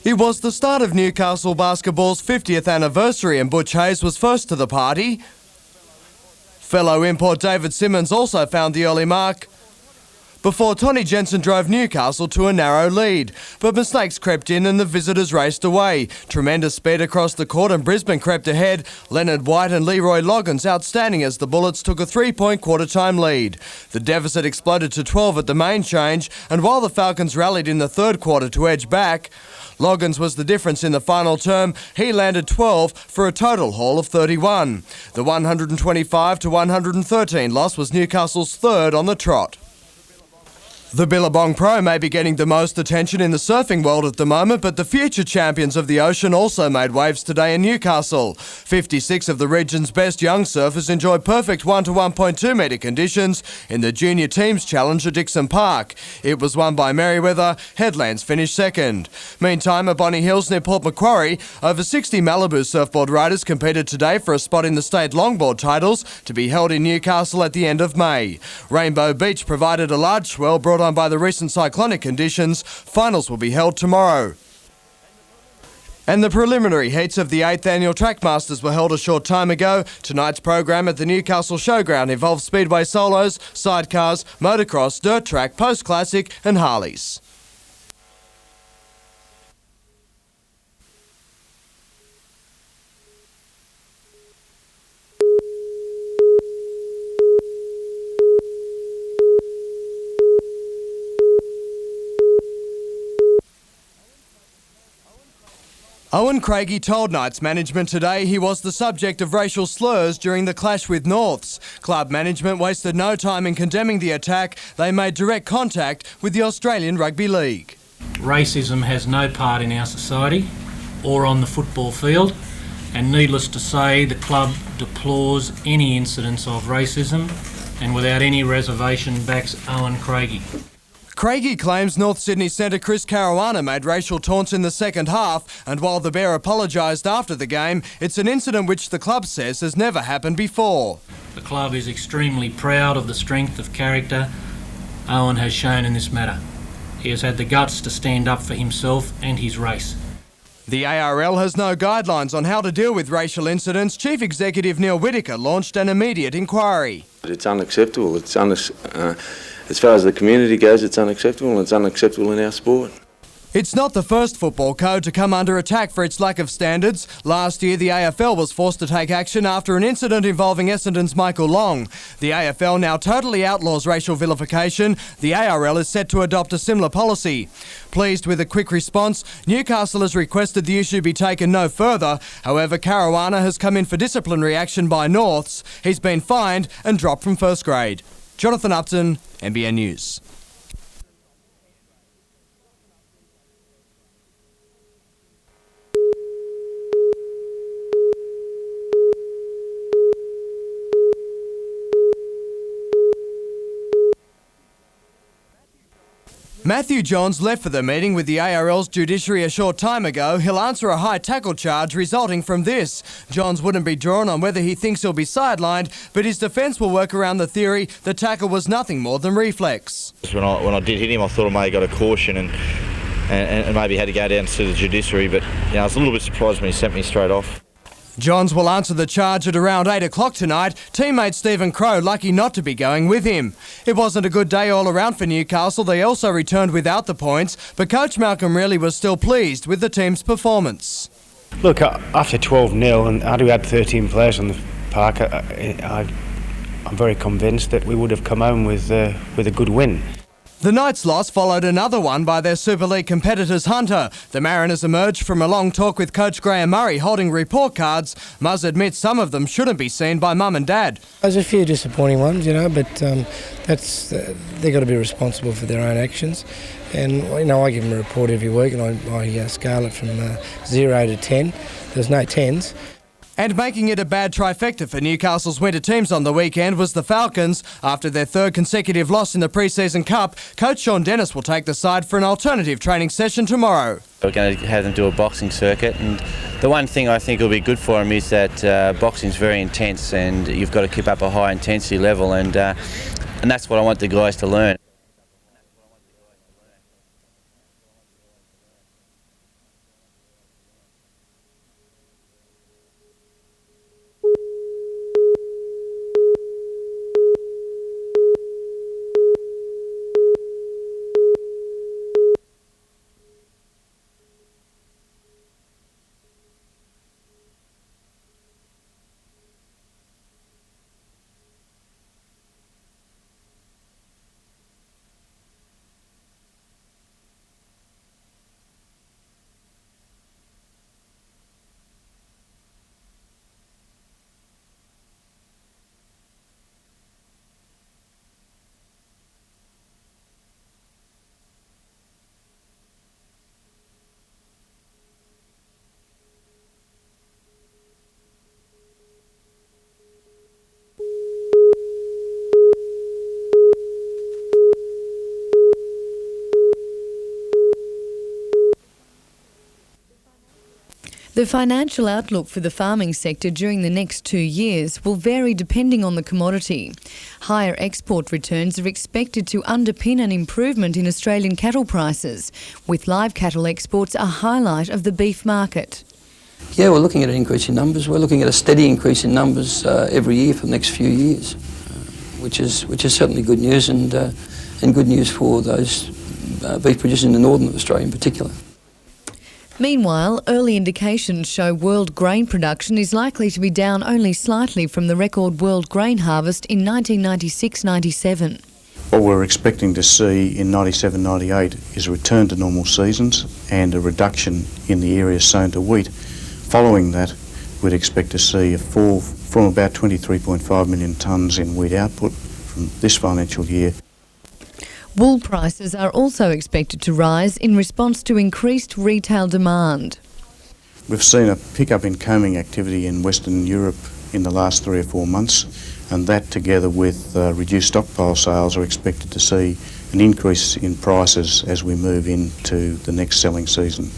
It was the start of Newcastle basketball's 50th anniversary and Butch Hayes was first to the party. Fellow import David Simmons also found the early mark before Tony Jensen drove Newcastle to a narrow lead. But mistakes crept in and the visitors raced away. Tremendous speed across the court and Brisbane crept ahead. Leonard White and Leroy Loggins outstanding as the Bullets took a 3-point quarter-time lead. The deficit exploded to 12 at the main change, and while the Falcons rallied in the third quarter to edge back, Loggins was the difference in the final term. He landed 12 for a total haul of 31. The 125-113 loss was Newcastle's third on the trot. The Billabong Pro may be getting the most attention in the surfing world at the moment, but the future champions of the ocean also made waves today in Newcastle. 56 of the region's best young surfers enjoyed perfect 1 to 1.2 metre conditions in the Junior Teams Challenge at Dixon Park. It was won by Merriweather. Headlands finished second. Meantime, at Bonny Hills near Port Macquarie, over 60 Malibu surfboard riders competed today for a spot in the state longboard titles to be held in Newcastle at the end of May. Rainbow Beach provided a large swell brought on by the recent cyclonic conditions. Finals will be held tomorrow. And the preliminary heats of the 8th annual Trackmasters were held a short time ago. Tonight's program at the Newcastle Showground involves speedway solos, sidecars, motocross, dirt track, post-classic and Harleys. Owen Craigie told Knights management today he was the subject of racial slurs during the clash with Norths. Club management wasted no time in condemning the attack. They made direct contact with the Australian Rugby League. Racism has no part in our society or on the football field, and needless to say, the club deplores any incidents of racism and without any reservation backs Owen Craigie. Craigie claims North Sydney centre Chris Caruana made racial taunts in the second half, and while the Bear apologised after the game, it's an incident which the club says has never happened before. The club is extremely proud of the strength of character Owen has shown in this matter. He has had the guts to stand up for himself and his race. The ARL has no guidelines on how to deal with racial incidents. Chief Executive Neil Whittaker launched an immediate inquiry. It's unacceptable. As far as the community goes, it's unacceptable, and it's unacceptable in our sport. It's not the first football code to come under attack for its lack of standards. Last year, the AFL was forced to take action after an incident involving Essendon's Michael Long. The AFL now totally outlaws racial vilification. The ARL is set to adopt a similar policy. Pleased with a quick response, Newcastle has requested the issue be taken no further. However, Caruana has come in for disciplinary action by Norths. He's been fined and dropped from first grade. Jonathan Upton, NBN News. Matthew Johns left for the meeting with the ARL's judiciary a short time ago. He'll answer a high tackle charge resulting from this. Johns wouldn't be drawn on whether he thinks he'll be sidelined, but his defence will work around the theory the tackle was nothing more than reflex. When I did hit him, I thought I may have got a caution and maybe had to go down to the judiciary, but I was a little bit surprised when he sent me straight off. Johns will answer the charge at around 8 o'clock tonight. Teammate Stephen Crowe lucky not to be going with him. It wasn't a good day all around for Newcastle. They also returned without the points, but coach Malcolm Reilly was still pleased with the team's performance. Look, after 12-0 and after we had 13 players on the park, I'm very convinced that we would have come home with a good win. The Knights' loss followed another one by their Super League competitors Hunter. The Mariners emerged from a long talk with coach Graham Murray holding report cards. Muzz admits some of them shouldn't be seen by mum and dad. There's a few disappointing ones, but they've got to be responsible for their own actions. And I give them a report every week and I scale it from 0 to 10. There's no 10s. And making it a bad trifecta for Newcastle's winter teams on the weekend was the Falcons. After their third consecutive loss in the pre-season cup, coach Sean Dennis will take the side for an alternative training session tomorrow. We're going to have them do a boxing circuit, and the one thing I think will be good for them is that boxing is very intense and you've got to keep up a high intensity level, and that's what I want the guys to learn. The financial outlook for the farming sector during the next 2 years will vary depending on the commodity. Higher export returns are expected to underpin an improvement in Australian cattle prices, with live cattle exports a highlight of the beef market. Yeah, we're looking at an increase in numbers. We're looking at a steady increase in numbers every year for the next few years, which is certainly good news, and good news for those beef producers in the northern of Australia in particular. Meanwhile, early indications show world grain production is likely to be down only slightly from the record world grain harvest in 1996-97. What we're expecting to see in 97-98 is a return to normal seasons and a reduction in the area sown to wheat. Following that, we'd expect to see a fall from about 23.5 million tonnes in wheat output from this financial year. Wool prices are also expected to rise in response to increased retail demand. We've seen a pickup in combing activity in Western Europe in the last 3 or 4 months, and that together with reduced stockpile sales are expected to see an increase in prices as we move into the next selling season.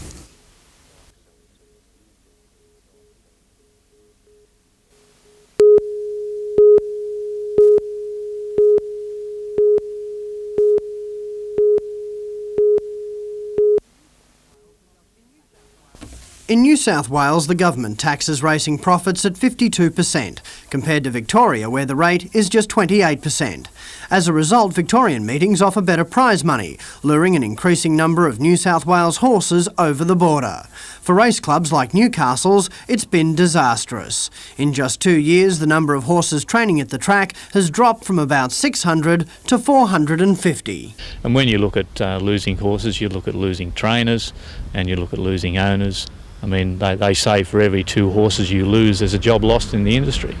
In New South Wales, the government taxes racing profits at 52%, compared to Victoria, where the rate is just 28%. As a result, Victorian meetings offer better prize money, luring an increasing number of New South Wales horses over the border. For race clubs like Newcastle's, it's been disastrous. In just 2 years, the number of horses training at the track has dropped from about 600 to 450. And when you look at losing horses, you look at losing trainers and you look at losing owners. I mean, they say for every 2 horses you lose, there's a job lost in the industry.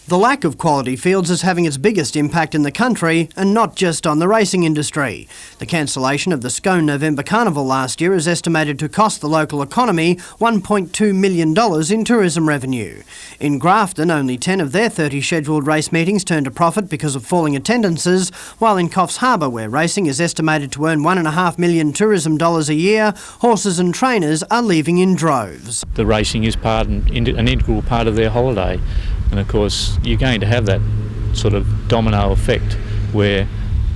The lack of quality fields is having its biggest impact in the country, and not just on the racing industry. The cancellation of the Scone November Carnival last year is estimated to cost the local economy $1.2 million in tourism revenue. In Grafton, only 10 of their 30 scheduled race meetings turned a profit because of falling attendances, while in Coffs Harbour, where racing is estimated to earn $1.5 million tourism dollars a year, horses and trainers are leaving in droves. The racing is an integral part of their holiday. And of course, you're going to have that sort of domino effect where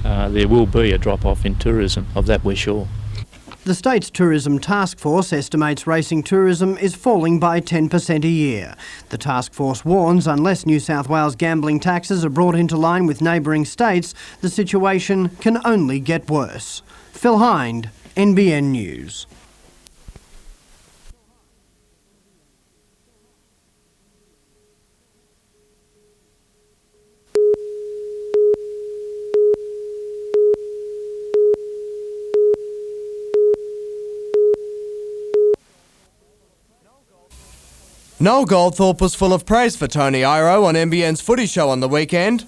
there will be a drop-off in tourism, of that we're sure. The state's Tourism Task Force estimates racing tourism is falling by 10% a year. The task force warns unless New South Wales gambling taxes are brought into line with neighbouring states, the situation can only get worse. Phil Hind, NBN News. Noel Goldthorpe was full of praise for Tony Iro on NBN's Footy Show on the weekend.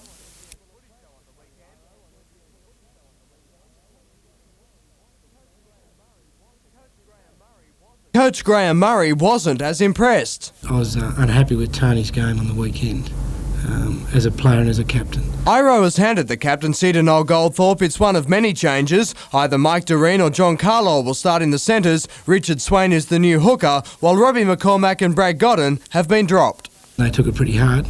Coach Graham Murray wasn't as impressed. I was unhappy with Tony's game on the weekend, as a player and as a captain. Iro has handed the captaincy to Noel Goldthorpe. It's one of many changes. Either Mike Doreen or John Carlisle will start in the centres. Richard Swain is the new hooker, while Robbie McCormack and Brad Godden have been dropped. They took it pretty hard,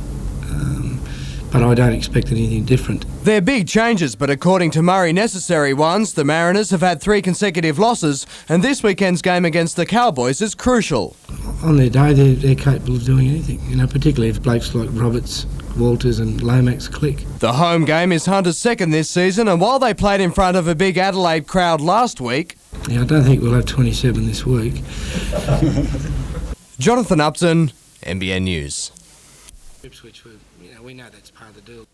but I don't expect anything different. They're big changes, but according to Murray, necessary ones. The Mariners have had 3 consecutive losses, and this weekend's game against the Cowboys is crucial. On their day, they're capable of doing anything, particularly if blokes like Roberts, Walters and Lomax click. The home game is Hunter's second this season, and while they played in front of a big Adelaide crowd last week... Yeah, I don't think we'll have 27 this week. Jonathan Upton, NBN News. Ipswich, we know that's part of the deal.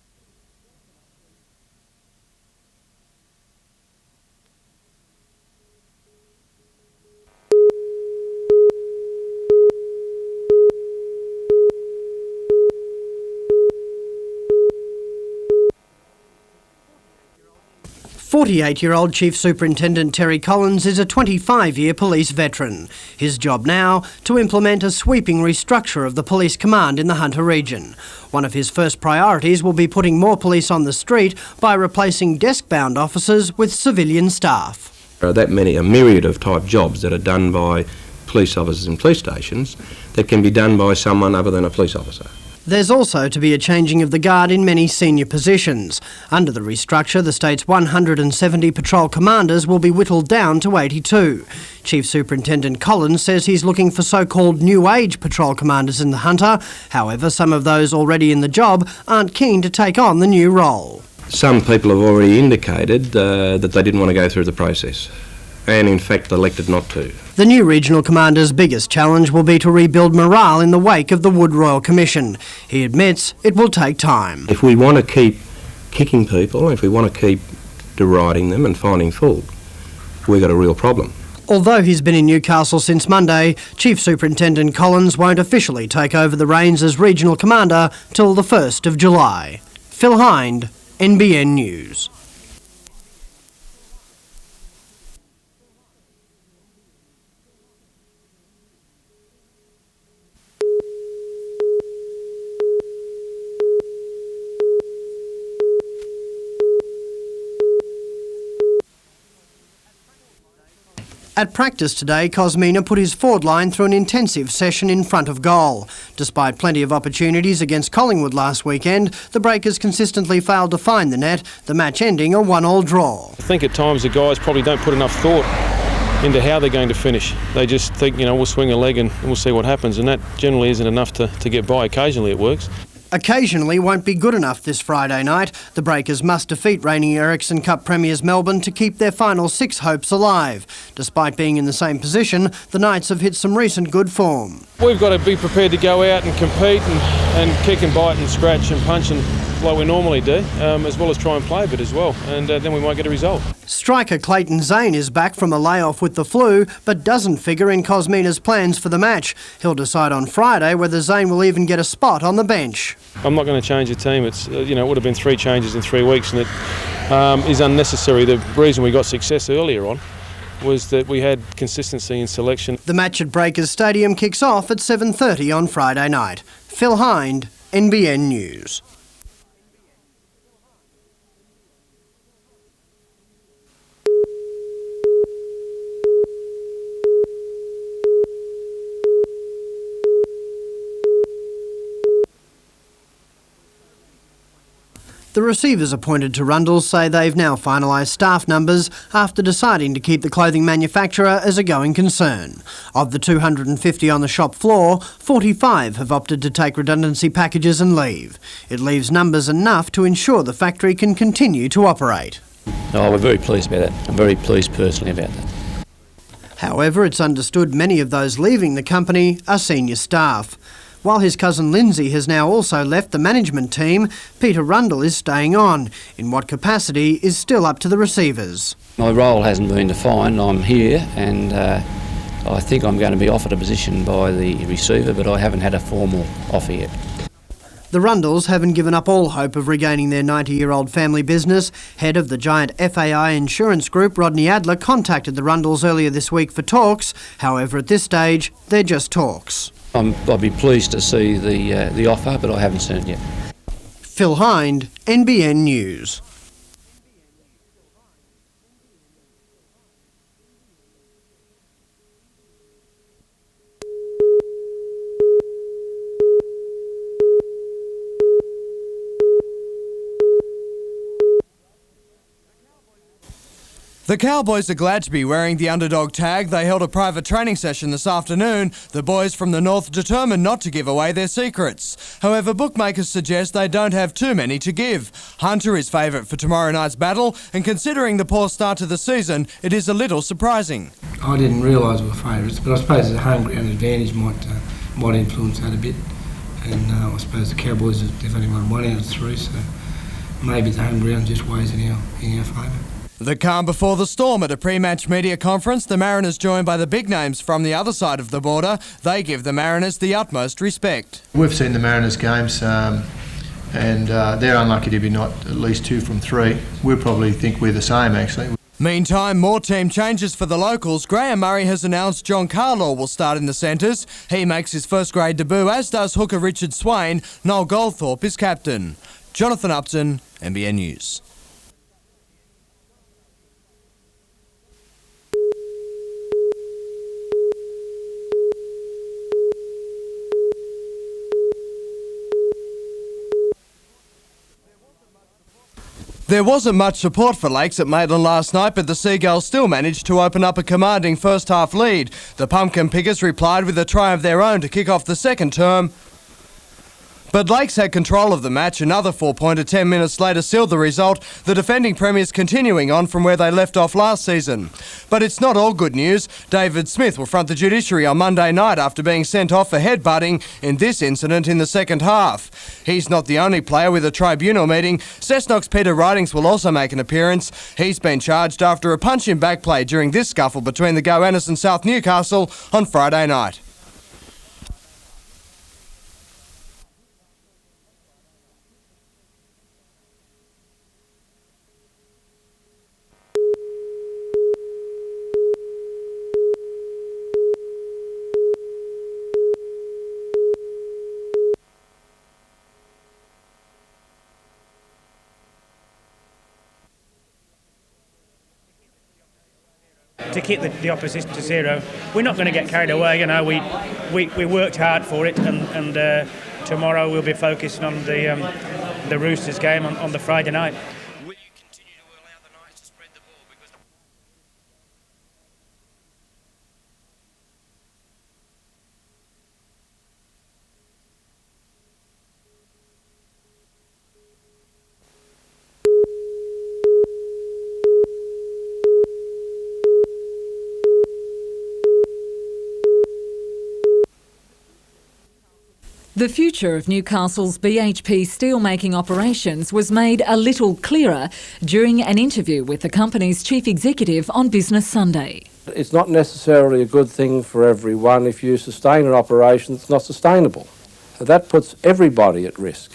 "48-year-old Chief Superintendent Terry Collins is a 25-year police veteran. His job now, to implement a sweeping restructure of the police command in the Hunter region. One of his first priorities will be putting more police on the street by replacing desk-bound officers with civilian staff. There are that many, a myriad of type jobs that are done by police officers in police stations that can be done by someone other than a police officer. There's also to be a changing of the guard in many senior positions. Under the restructure, the state's 170 patrol commanders will be whittled down to 82. Chief Superintendent Collins says he's looking for so-called new age patrol commanders in the Hunter. However, some of those already in the job aren't keen to take on the new role. Some people have already indicated that they didn't want to go through the process, and in fact elected not to. The new regional commander's biggest challenge will be to rebuild morale in the wake of the Wood Royal Commission. He admits it will take time. If we want to keep kicking people, if we want to keep deriding them and finding fault, we've got a real problem. Although he's been in Newcastle since Monday, Chief Superintendent Collins won't officially take over the reins as regional commander till the 1st of July. Phil Hind, NBN News. At practice today, Cosmina put his forward line through an intensive session in front of goal. Despite plenty of opportunities against Collingwood last weekend, the Breakers consistently failed to find the net, the match ending a 1-1 draw. I think at times the guys probably don't put enough thought into how they're going to finish. They just think, we'll swing a leg and we'll see what happens, and that generally isn't enough to get by. Occasionally it works. Occasionally won't be good enough this Friday night. The Breakers must defeat reigning Ericsson Cup premiers Melbourne to keep their final 6 hopes alive. Despite being in the same position, the Knights have hit some recent good form. We've got to be prepared to go out and compete and kick and bite and scratch and punch and like we normally do, as well as try and play a bit as well, and then we might get a result. Striker Clayton Zane is back from a layoff with the flu, but doesn't figure in Cosmina's plans for the match. He'll decide on Friday whether Zane will even get a spot on the bench. I'm not going to change the team. It's it would have been 3 changes in 3 weeks, and it is unnecessary. The reason we got success earlier on was that we had consistency in selection. The match at Breakers Stadium kicks off at 7:30 on Friday night. Phil Hind, NBN News. The receivers appointed to Rundle say they've now finalised staff numbers after deciding to keep the clothing manufacturer as a going concern. Of the 250 on the shop floor, 45 have opted to take redundancy packages and leave. It leaves numbers enough to ensure the factory can continue to operate. Oh, we're very pleased about that. I'm very pleased personally about that. However, it's understood many of those leaving the company are senior staff. While his cousin Lindsay has now also left the management team, Peter Rundle is staying on. In what capacity is still up to the receivers. My role hasn't been defined. I'm here and I think I'm going to be offered a position by the receiver, but I haven't had a formal offer yet. The Rundles haven't given up all hope of regaining their 90-year-old family business. Head of the giant FAI insurance group, Rodney Adler, contacted the Rundles earlier this week for talks. However, at this stage, they're just talks. I'll be pleased to see the offer, but I haven't seen it yet. Phil Hind, NBN News. The Cowboys are glad to be wearing the underdog tag. They held a private training session this afternoon. The boys from the north determined not to give away their secrets. However, bookmakers suggest they don't have too many to give. Hunter is favourite for tomorrow night's battle, and considering the poor start to the season, it is a little surprising. I didn't realise we were favourites, but I suppose the home ground advantage might influence that a bit. And I suppose the Cowboys have only won 1 out of 3, so maybe the home ground just weighs in our favour. The calm before the storm at a pre-match media conference. The Mariners joined by the big names from the other side of the border. They give the Mariners the utmost respect. We've seen the Mariners games and they're unlucky to be not at least 2 from 3. We probably think we're the same actually. Meantime, more team changes for the locals. Graham Murray has announced John Carlaw will start in the centres. He makes his first grade debut, as does hooker Richard Swain. Noel Goldthorpe is captain. Jonathan Upton, NBN News. There wasn't much support for Lakes at Maitland last night, but the Seagulls still managed to open up a commanding first-half lead. The Pumpkin Pickers replied with a try of their own to kick off the second term. But Lakes had control of the match. Another 4-pointer 10 minutes later sealed the result, the defending premiers continuing on from where they left off last season. But it's not all good news. David Smith will front the judiciary on Monday night after being sent off for headbutting in this incident in the second half. He's not the only player with a tribunal meeting. Cessnock's Peter Ridings will also make an appearance. He's been charged after a punch-in-back play during this scuffle between the Goannas and South Newcastle on Friday night. To keep the opposition to zero. We're not going to get carried away, you know. We worked hard for it, and tomorrow we'll be focusing on the Roosters game on the Friday night. The future of Newcastle's BHP steelmaking operations was made a little clearer during an interview with the company's chief executive on Business Sunday. It's not necessarily a good thing for everyone if you sustain an operation that's not sustainable. That puts everybody at risk.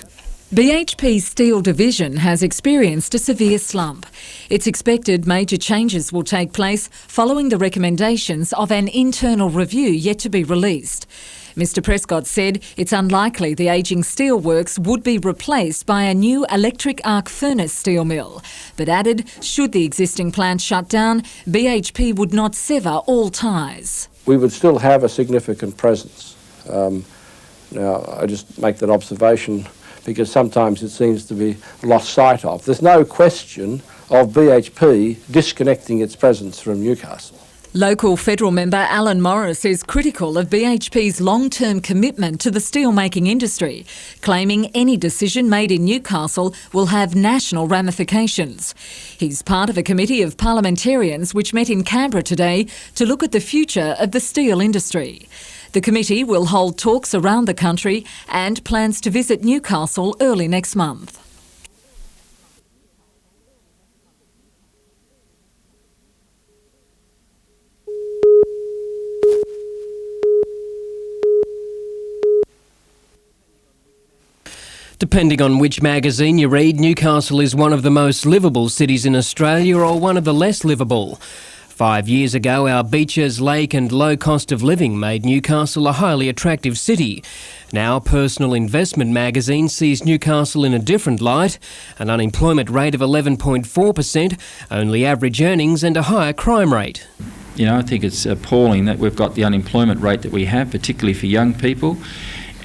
BHP's steel division has experienced a severe slump. It's expected major changes will take place following the recommendations of an internal review yet to be released. Mr Prescott said it's unlikely the ageing steelworks would be replaced by a new electric arc furnace steel mill, but added should the existing plant shut down, BHP would not sever all ties. We would still have a significant presence. Now, I just make that observation because sometimes it seems to be lost sight of. There's no question of BHP disconnecting its presence from Newcastle. Local federal member Alan Morris is critical of BHP's long-term commitment to the steelmaking industry, claiming any decision made in Newcastle will have national ramifications. He's part of a committee of parliamentarians which met in Canberra today to look at the future of the steel industry. The committee will hold talks around the country and plans to visit Newcastle early next month. Depending on which magazine you read, Newcastle is one of the most livable cities in Australia or one of the less livable. 5 years ago, our beaches, lake and low cost of living made Newcastle a highly attractive city. Now, Personal Investment magazine sees Newcastle in a different light, an unemployment rate of 11.4%, only average earnings and a higher crime rate. You know, I think it's appalling that we've got the unemployment rate that we have, particularly for young people.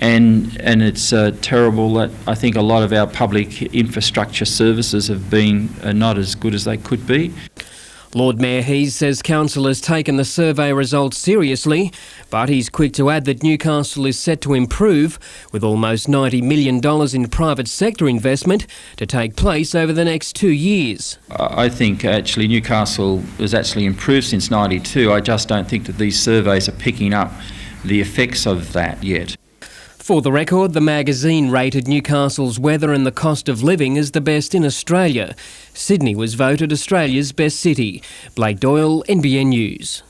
And it's terrible that I think a lot of our public infrastructure services have been not as good as they could be. Lord Mayor Hees says council has taken the survey results seriously, but he's quick to add that Newcastle is set to improve, with almost $90 million in private sector investment to take place over the next 2 years. I think actually Newcastle has actually improved since '92. I just don't think that these surveys are picking up the effects of that yet. For the record, the magazine rated Newcastle's weather and the cost of living as the best in Australia. Sydney was voted Australia's best city. Blake Doyle, NBN News.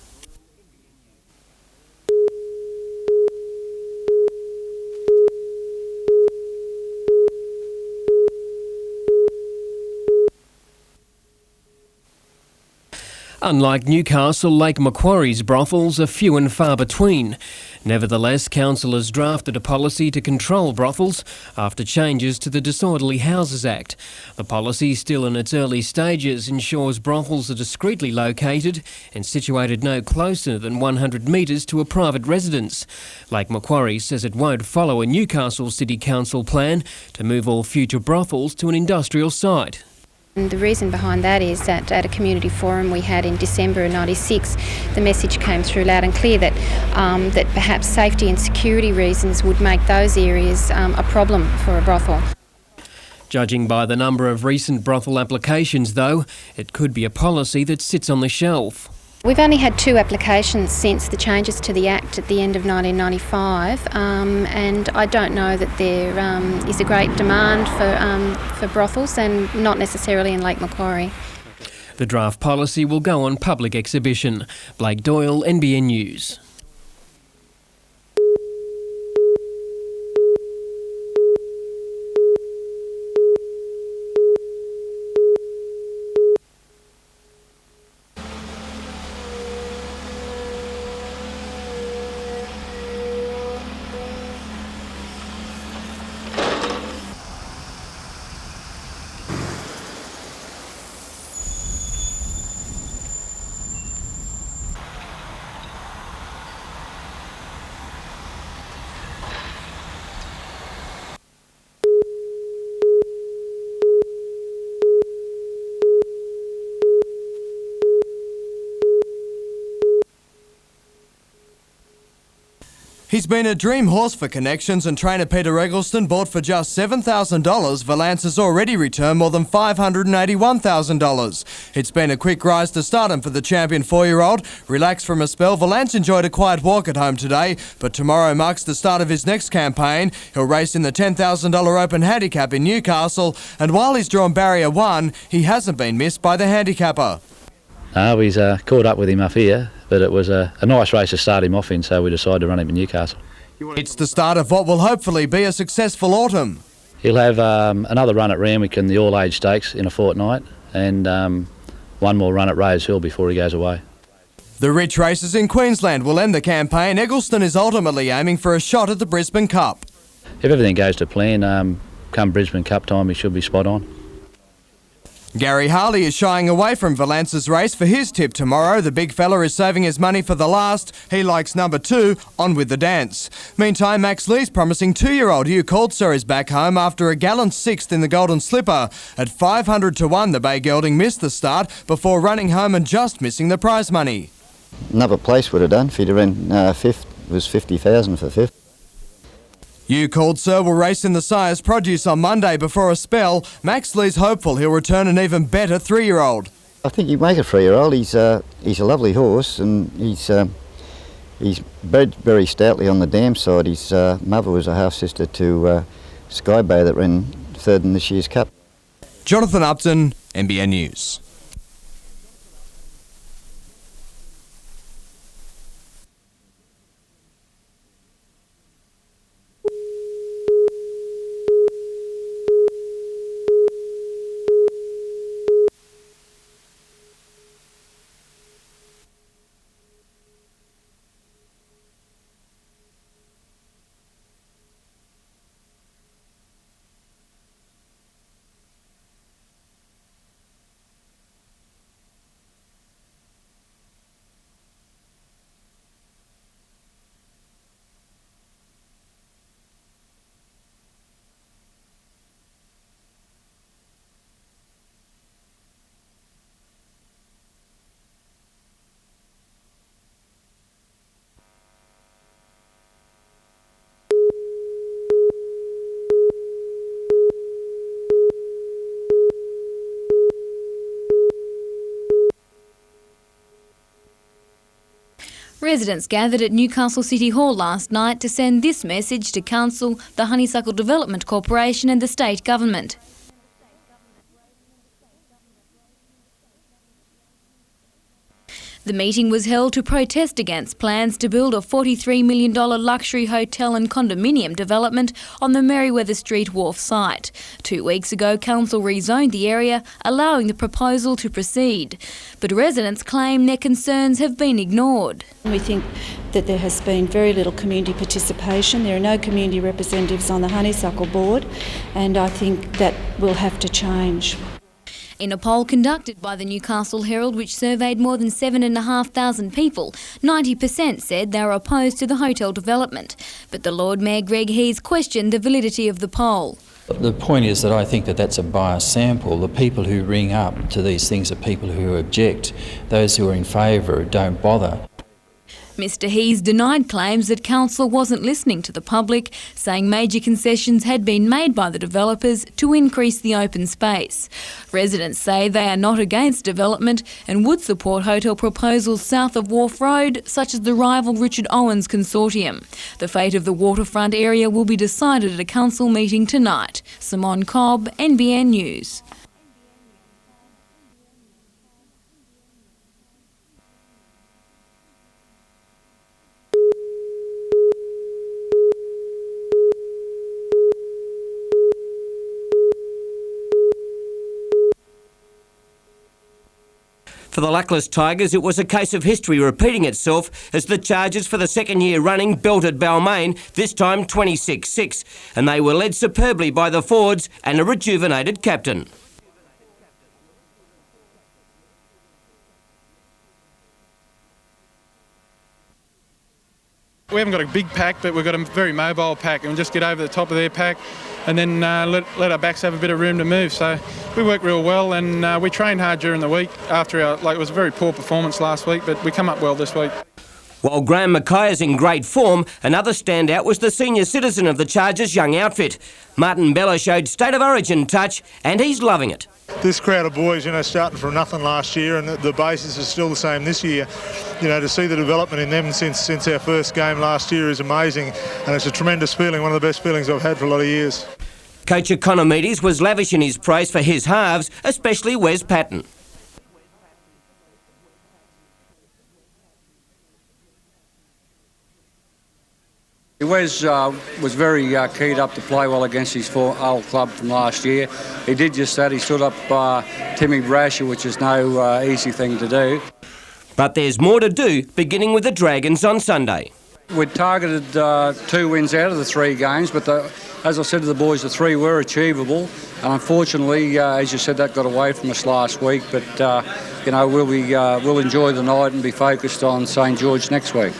Unlike Newcastle, Lake Macquarie's brothels are few and far between. Nevertheless, council has drafted a policy to control brothels after changes to the Disorderly Houses Act. The policy, still in its early stages, ensures brothels are discreetly located and situated no closer than 100 metres to a private residence. Lake Macquarie says it won't follow a Newcastle City Council plan to move all future brothels to an industrial site. And the reason behind that is that at a community forum we had in December of '96, the message came through loud and clear that that perhaps safety and security reasons would make those areas a problem for a brothel. Judging by the number of recent brothel applications, though, it could be a policy that sits on the shelf. We've only had 2 applications since the changes to the Act at the end of 1995, and I don't know that there is a great demand for brothels, and not necessarily in Lake Macquarie. The draft policy will go on public exhibition. Blake Doyle, NBN News. He's been a dream horse for connections, and trainer Peter Eggleston bought for just $7,000. Valance has already returned more than $581,000. It's been a quick rise to stardom for the champion 4-year-old. Relaxed from a spell, Valance enjoyed a quiet walk at home today, but tomorrow marks the start of his next campaign. He'll race in the $10,000 Open Handicap in Newcastle, and while he's drawn barrier 1, he hasn't been missed by the handicapper. He's caught up with him up here, but it was a nice race to start him off in, so we decided to run him in Newcastle. It's the start of what will hopefully be a successful autumn. He'll have another run at Randwick in the All-Age Stakes in a fortnight, and one more run at Rose Hill before he goes away. The Rich races in Queensland will end the campaign. Eggleston is ultimately aiming for a shot at the Brisbane Cup. If everything goes to plan, come Brisbane Cup time, he should be spot on. Gary Harley is shying away from Valance's race for his tip tomorrow. The big fella is saving his money for the last. He likes number 2, On With The Dance. Meantime, Max Lee's promising 2-year-old Hugh Caldsir is back home after a gallant 6th in the Golden Slipper. At 500 to 1, the Bay Gelding missed the start before running home and just missing the prize money. Another place would have done. If he'd have ran 5th, it was 50,000 for 5th. Hugh Caldsir will race in the Sire's Produce on Monday before a spell. Max Lee's hopeful he'll return an even better 3-year-old. I think he'd make a 3-year-old. He's a lovely horse, and he's bred very stoutly on the dam side. His mother was a half-sister to Sky Bay that ran 3rd in this year's Cup. Jonathan Upton, NBN News. Residents gathered at Newcastle City Hall last night to send this message to Council, the Honeysuckle Development Corporation and the state government. The meeting was held to protest against plans to build a $43 million luxury hotel and condominium development on the Merriweather Street Wharf site. 2 weeks ago, Council rezoned the area, allowing the proposal to proceed. But residents claim their concerns have been ignored. We think that there has been very little community participation. There are no community representatives on the Honeysuckle board, and I think that will have to change. In a poll conducted by the Newcastle Herald, which surveyed more than 7,500 people, 90% said they were opposed to the hotel development. But the Lord Mayor Greg Hees questioned the validity of the poll. The point is that I think that that's a biased sample. The people who ring up to these things are people who object. Those who are in favour don't bother. Mr Hees denied claims that council wasn't listening to the public, saying major concessions had been made by the developers to increase the open space. Residents say they are not against development and would support hotel proposals south of Wharf Road, such as the rival Richard Owens consortium. The fate of the waterfront area will be decided at a council meeting tonight. Simone Cobb, NBN News. For the luckless Tigers, it was a case of history repeating itself as the Chargers for the second year running belted Balmain, this time 26-6, and they were led superbly by the forwards and a rejuvenated captain. We haven't got a big pack, but we've got a very mobile pack, and we'll just get over the top of their pack and then let our backs have a bit of room to move. So we work real well, and we trained hard during the week after it was a very poor performance last week, but we come up well this week. While Graham Mackay is in great form, another standout was the senior citizen of the Chargers' young outfit. Martin Bella showed State of Origin touch, and he's loving it. This crowd of boys, starting from nothing last year, and the basis is still the same this year. To see the development in them since our first game last year is amazing, and it's a tremendous feeling, one of the best feelings I've had for a lot of years. Coach Economides was lavish in his praise for his halves, especially Wes Patton. Wes was very keyed up to play well against his old club from last year. He did just that. He stood up Timmy Brasher, which is no easy thing to do. But there's more to do, beginning with the Dragons on Sunday. We'd targeted 2 wins out of the 3 games, but as I said to the boys, the 3 were achievable. And unfortunately, as you said, that got away from us last week. But we'll enjoy the night and be focused on St George next week.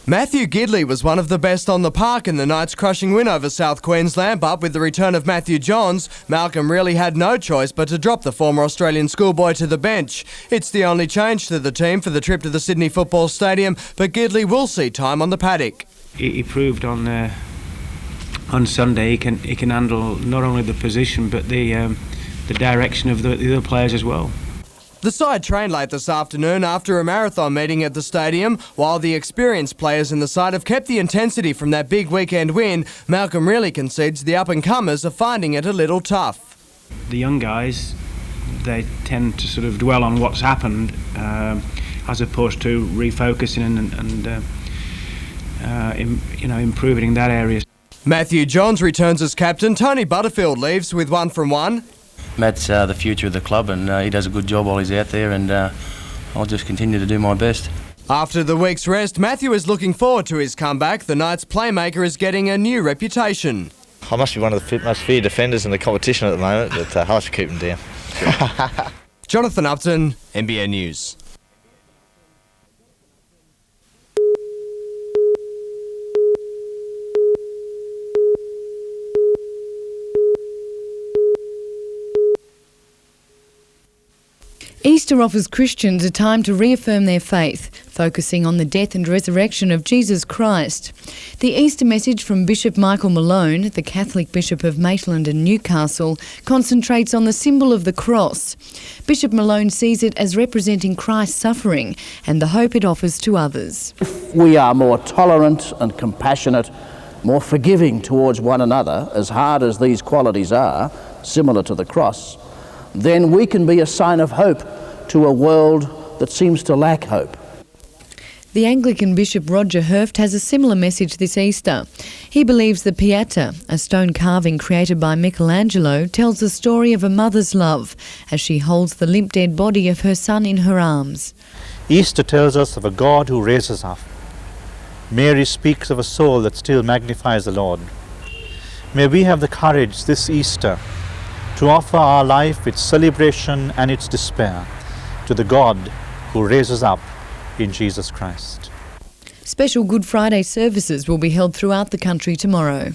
Matthew Gidley was one of the best on the park in the night's crushing win over South Queensland, but with the return of Matthew Johns, Malcolm really had no choice but to drop the former Australian schoolboy to the bench. It's the only change to the team for the trip to the Sydney Football Stadium, but Gidley will see time on the paddock. He proved on Sunday he can handle not only the position but the direction of the other players as well. The side trained late this afternoon after a marathon meeting at the stadium. While the experienced players in the side have kept the intensity from that big weekend win, Malcolm really concedes the up-and-comers are finding it a little tough. The young guys, they tend to sort of dwell on what's happened as opposed to refocusing and improving in that area. Matthew Johns returns as captain. Tony Butterfield leaves with 1 from 1. Matt's the future of the club, and he does a good job while he's out there, and I'll just continue to do my best. After the week's rest, Matthew is looking forward to his comeback. The Knights' playmaker is getting a new reputation. I must be one of the most feared defenders in the competition at the moment, but I should keep them down. Jonathan Upton, NBN News. Easter offers Christians a time to reaffirm their faith, focusing on the death and resurrection of Jesus Christ. The Easter message from Bishop Michael Malone, the Catholic Bishop of Maitland and Newcastle, concentrates on the symbol of the cross. Bishop Malone sees it as representing Christ's suffering and the hope it offers to others. If we are more tolerant and compassionate, more forgiving towards one another, as hard as these qualities are, similar to the cross, then we can be a sign of hope to a world that seems to lack hope. The Anglican Bishop Roger Hurft has a similar message this Easter. He believes the Pieta, a stone carving created by Michelangelo, tells the story of a mother's love as she holds the limp dead body of her son in her arms. Easter tells us of a God who raises up. Mary speaks of a soul that still magnifies the Lord. May we have the courage this Easter to offer our life, its celebration and its despair, to the God who raises up in Jesus Christ. Special Good Friday services will be held throughout the country tomorrow.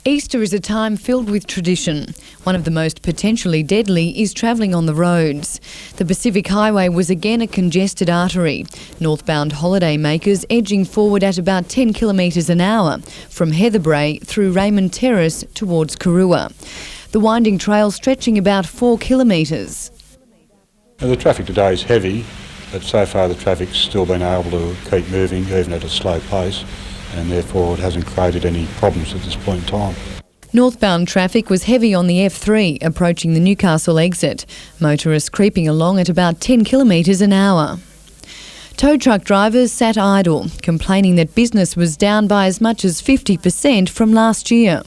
Easter is a time filled with tradition. One of the most potentially deadly is travelling on the roads. The Pacific Highway was again a congested artery. Northbound holiday makers edging forward at about 10 kilometres an hour from Heatherbrae through Raymond Terrace towards Karua. The winding trail stretching about 4 kilometres. The traffic today is heavy, but so far the traffic's still been able to keep moving even at a slow pace, and therefore it hasn't created any problems at this point in time. Northbound traffic was heavy on the F3 approaching the Newcastle exit, motorists creeping along at about 10 kilometres an hour. Tow truck drivers sat idle, complaining that business was down by as much as 50% from last year.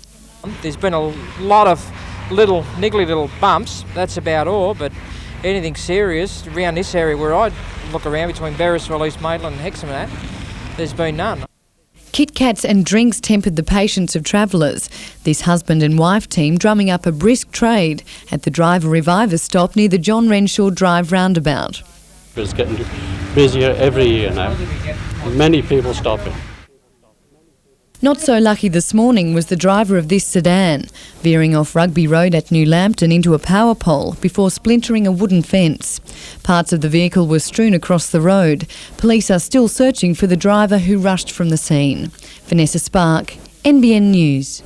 There's been a lot of niggly little bumps, that's about all, but anything serious around this area where I look around between Beresford, East Maitland and Hexham and that, there's been none. Kit Kats and drinks tempered the patience of travellers. This husband and wife team drumming up a brisk trade at the Driver Reviver stop near the John Renshaw Drive roundabout. It's getting busier every year now. Many people stopping. Not so lucky this morning was the driver of this sedan, veering off Rugby Road at New Lambton into a power pole before splintering a wooden fence. Parts of the vehicle were strewn across the road. Police are still searching for the driver who rushed from the scene. Vanessa Spark, NBN News.